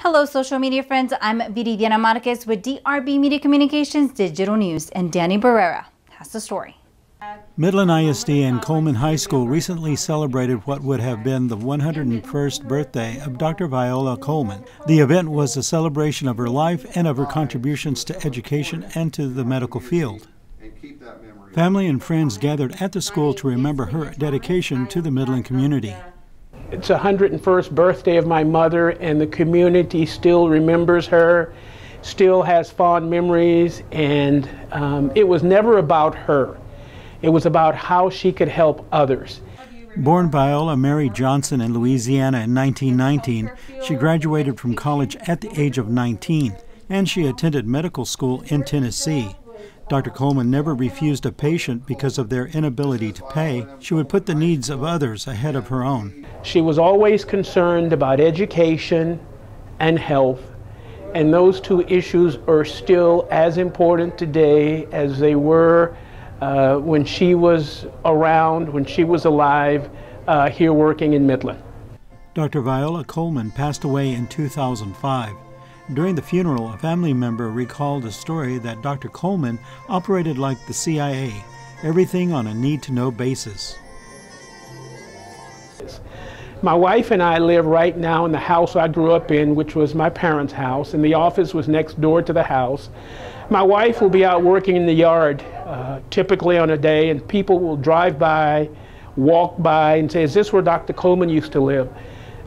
Hello, social media friends. I'm Viridiana Marquez with DRB Media Communications Digital News, and Danny Barrera has the story. Midland ISD and Coleman High School recently celebrated what would have been the 101st birthday of Dr. VIOLA Coleman. The event was a celebration of her life and of her contributions to education and to the medical field. Family and friends gathered at the school to remember her dedication to the Midland community. It's the 101st birthday of my mother, and the community still remembers her, still has fond memories, and it was never about her. It was about how she could help others. Born Viola Mary Johnson in Louisiana in 1919, she graduated from college at the age of 19, and she attended medical school in Tennessee. Dr. Coleman never refused a patient because of their inability to pay. She would put the needs of others ahead of her own. She was always concerned about education and health, and those two issues are still as important today as they were when she was around, when she was alive, here working in Midland. Dr. Viola Coleman passed away in 2005. During the funeral, a family member recalled a story that Dr. Coleman operated like the CIA, everything on a need-to-know basis. My wife and I live right now in the house I grew up in, which was my parents' house, and the office was next door to the house. My wife will be out working in the yard typically on a day, and people will drive by, walk by, and say, "Is this where Dr. Coleman used to live?"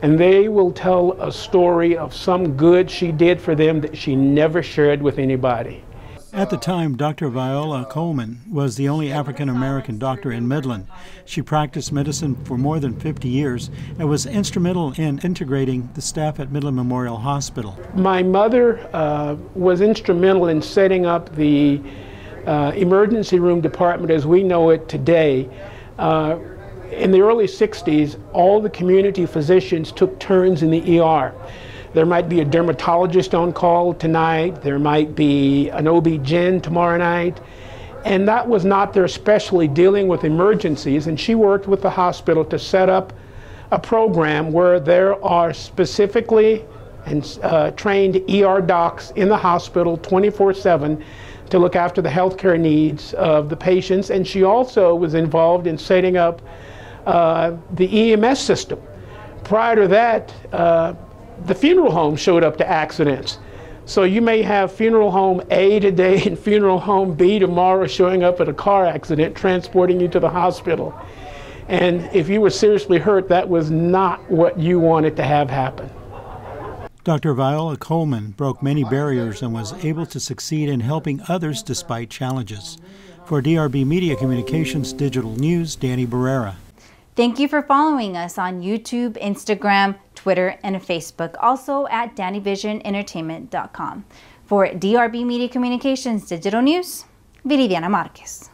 And they will tell a story of some good she did for them that she never shared with anybody. At the time, Dr. Viola Coleman was the only African-American doctor in Midland. She practiced medicine for more than 50 years and was instrumental in integrating the staff at Midland Memorial Hospital. My mother was instrumental in setting up the emergency room department as we know it today. In the early 60s, all the community physicians took turns in the ER. There might be a dermatologist on call tonight, there might be an OB-GYN tomorrow night, and that was not their specialty, dealing with emergencies, and she worked with the hospital to set up a program where there are specifically trained ER docs in the hospital 24/7 to look after the healthcare needs of the patients, and she also was involved in setting up the EMS system. Prior to that, the funeral home showed up to accidents. So you may have funeral home A today and funeral home B tomorrow showing up at a car accident, transporting you to the hospital. And if you were seriously hurt, that was not what you wanted to have happen. Dr. Viola Coleman broke many barriers and was able to succeed in helping others despite challenges. For DRB Media Communications Digital News, Danny Barrera. Thank you for following us on YouTube, Instagram, Twitter, and Facebook, also at DannyVisionEntertainment.com. For DRB Media Communications Digital News, Viridiana Marquez.